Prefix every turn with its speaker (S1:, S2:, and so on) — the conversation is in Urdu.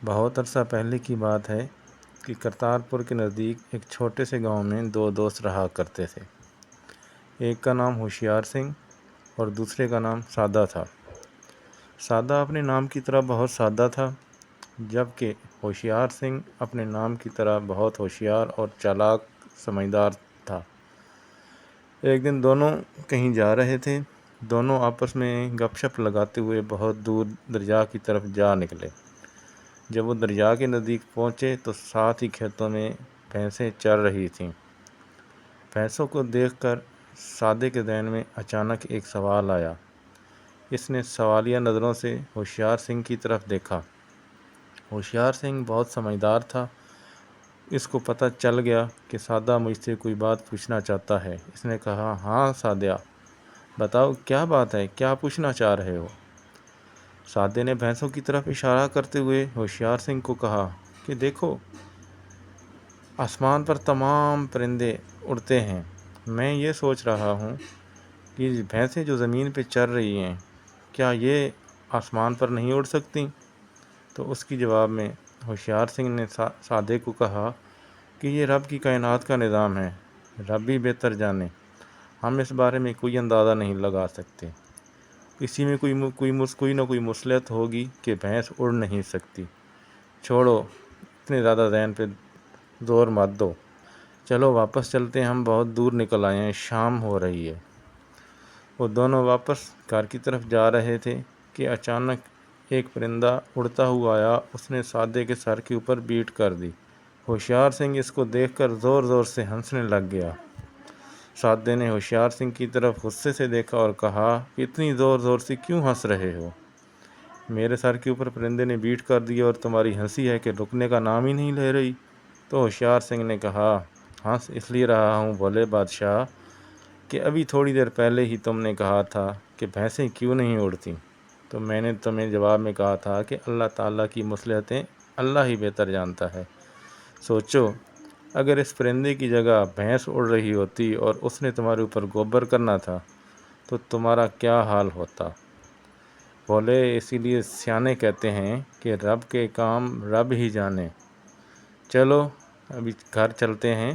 S1: بہت عرصہ پہلے کی بات ہے کہ کرتارپور کے نزدیک ایک چھوٹے سے گاؤں میں دو دوست رہا کرتے تھے۔ ایک کا نام ہوشیار سنگھ اور دوسرے کا نام سادہ تھا۔ سادہ اپنے نام کی طرح بہت سادہ تھا، جبکہ ہوشیار سنگھ اپنے نام کی طرح بہت ہوشیار اور چالاک سمجھدار تھا۔ ایک دن دونوں کہیں جا رہے تھے۔ دونوں آپس میں گپ شپ لگاتے ہوئے بہت دور دریا کی طرف جا نکلے۔ جب وہ دریا کے نزدیک پہنچے تو ساتھ ہی کھیتوں میں بھینسیں چر رہی تھیں۔ بھینسوں کو دیکھ کر سادے کے ذہن میں اچانک ایک سوال آیا۔ اس نے سوالیہ نظروں سے ہوشیار سنگھ کی طرف دیکھا۔ ہوشیار سنگھ بہت سمجھدار تھا۔ اس کو پتہ چل گیا کہ سادہ مجھ سے کوئی بات پوچھنا چاہتا ہے۔ اس نے کہا، ہاں سادہ، بتاؤ کیا بات ہے، کیا پوچھنا چاہ رہے ہو؟ سادے نے بھینسوں کی طرف اشارہ کرتے ہوئے ہوشیار سنگھ کو کہا کہ دیکھو، آسمان پر تمام پرندے اڑتے ہیں۔ میں یہ سوچ رہا ہوں کہ بھینسیں جو زمین پہ چر رہی ہیں، کیا یہ آسمان پر نہیں اڑ سکتی؟ تو اس کی جواب میں ہوشیار سنگھ نے سادے کو کہا کہ یہ رب کی کائنات کا نظام ہے، رب بھی بہتر جانے، ہم اس بارے میں کوئی اندازہ نہیں لگا سکتے۔ اسی میں کوئی نہ کوئی مصلحت ہوگی کہ بھینس اڑ نہیں سکتی۔ چھوڑو، اتنے زیادہ ذہن پہ زور مت دو، چلو واپس چلتے ہیں، ہم بہت دور نکل آئے ہیں، شام ہو رہی ہے۔ وہ دونوں واپس گھر کی طرف جا رہے تھے کہ اچانک ایک پرندہ اڑتا ہوا آیا۔ اس نے سادے کے سر کے اوپر بیٹ کر دی۔ ہوشیار سنگھ اس کو دیکھ کر زور زور سے ہنسنے لگ گیا۔ سادے نے ہوشیار سنگھ کی طرف غصے سے دیکھا اور کہا کہ اتنی زور زور سے کیوں ہنس رہے ہو؟ میرے سر کے اوپر پرندے نے بیٹ کر دی اور تمہاری ہنسی ہے کہ رکنے کا نام ہی نہیں لے رہی۔ تو ہوشیار سنگھ نے کہا، ہنس اس لیے رہا ہوں بھولے بادشاہ کہ ابھی تھوڑی دیر پہلے ہی تم نے کہا تھا کہ بھینسیں کیوں نہیں اڑتیں، تو میں نے تمہیں جواب میں کہا تھا کہ اللہ تعالیٰ کی مصلحتیں اللہ ہی بہتر جانتا ہے۔ سوچو، اگر اس پرندے کی جگہ بھینس اڑ رہی ہوتی اور اس نے تمہارے اوپر گوبر کرنا تھا تو تمہارا کیا حال ہوتا؟ بولے، اسی لیے سیانے کہتے ہیں کہ رب کے کام رب ہی جانے۔ چلو ابھی گھر چلتے ہیں۔